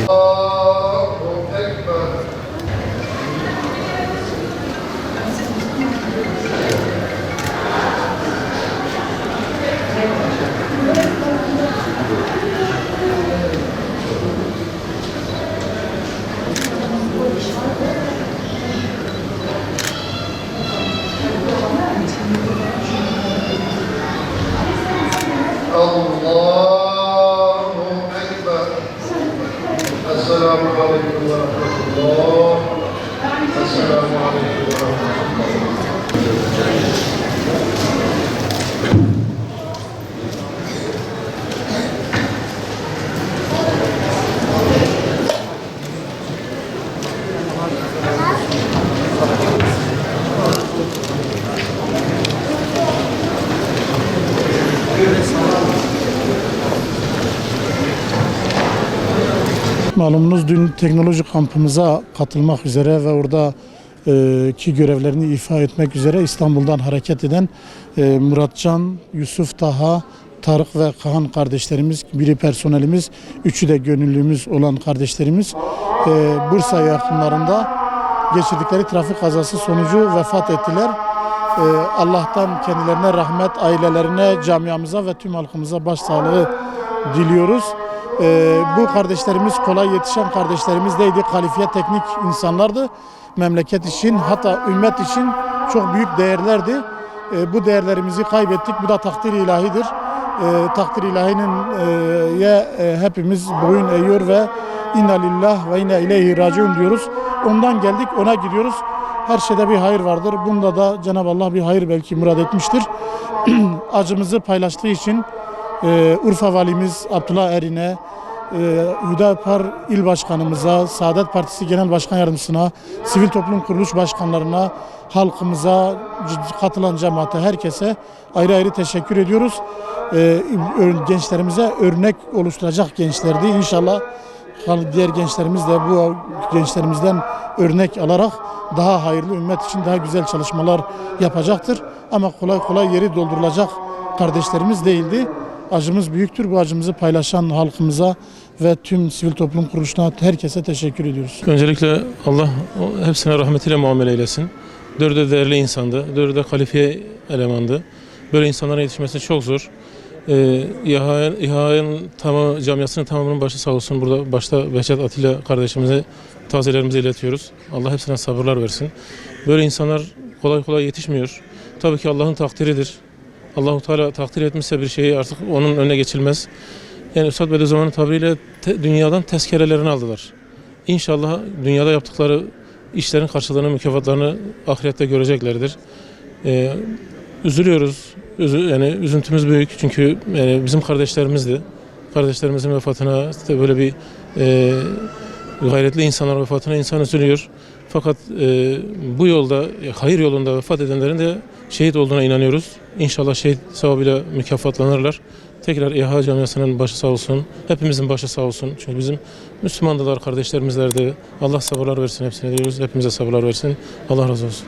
Allahu Ekber. Allahu Ekber. Esselamu Aleyküm ve Rahmetullah. Esselamu Aleyküm ve Rahmetullah. Malumunuz dün teknoloji kampımıza katılmak üzere ve orada ki görevlerini ifa etmek üzere İstanbul'dan hareket eden Muratcan, Yusuf Taha, Tarık ve Kahan kardeşlerimiz, biri personelimiz, üçü de gönüllümüz olan kardeşlerimiz Bursa yakınlarında geçirdikleri trafik kazası sonucu vefat ettiler. Allah'tan kendilerine rahmet, ailelerine, camiamıza ve tüm halkımıza başsağlığı diliyoruz. Bu kardeşlerimiz kolay yetişen kardeşlerimiz değildi. Kalifiye teknik insanlardı. Memleket için hatta ümmet için çok büyük değerlerdi. Bu değerlerimizi kaybettik. Bu da takdir ilahidir. Takdir ilahinin hepimiz boyun eğiyor ve inna lillah ve inna ileyhi raciun diyoruz. Ondan geldik, ona gidiyoruz. Her şeyde bir hayır vardır. Bunda da Cenab-ı Allah bir hayır belki murad etmiştir. Acımızı paylaştığı için Urfa Valimiz Abdullah Erin'e, Hüdapar İl Başkanımıza, Saadet Partisi Genel Başkan Yardımcısına, sivil toplum kuruluş başkanlarına, halkımıza, katılan cemaate, herkese ayrı ayrı teşekkür ediyoruz. Gençlerimize örnek oluşturacak gençlerdi. İnşallah diğer gençlerimiz de bu gençlerimizden örnek alarak daha hayırlı, ümmet için daha güzel çalışmalar yapacaktır. Ama kolay kolay yeri doldurulacak kardeşlerimiz değildi. Acımız büyüktür. Bu acımızı paylaşan halkımıza ve tüm sivil toplum kuruluşuna, herkese teşekkür ediyoruz. Öncelikle Allah hepsine rahmetiyle muamele eylesin. Dördü de değerli insandı. Dördü de kalifiye elemandı. Böyle insanlara yetişmesi çok zor. İHA'nın camiasının tamamının başı sağ olsun. Burada başta Behçet Atilla kardeşimize tazelerimizi iletiyoruz. Allah hepsine sabırlar versin. Böyle insanlar kolay kolay yetişmiyor. Tabii ki Allah'ın takdiridir. Allah-u Teala takdir etmişse bir şeyi artık onun önüne geçilmez. Yani Üstad Bediüzzaman'ın tabiriyle dünyadan tezkerelerini aldılar. İnşallah dünyada yaptıkları işlerin karşılığını, mükafatlarını ahirette göreceklerdir. Üzülüyoruz. Yani üzüntümüz büyük çünkü yani bizim kardeşlerimizdi. Kardeşlerimizin vefatına işte böyle bir gayretli insanlar vefatına insan üzülüyor. Fakat bu yolda, hayır yolunda vefat edenlerin de şehit olduğuna inanıyoruz. İnşallah şehit sevabıyla mükafatlanırlar. Tekrar İHA camiasının başı sağ olsun. Hepimizin başı sağ olsun. Çünkü bizim Müslümandılar, kardeşlerimizlerdi. Allah sabırlar versin hepsine diyoruz. Hepimize sabırlar versin. Allah razı olsun.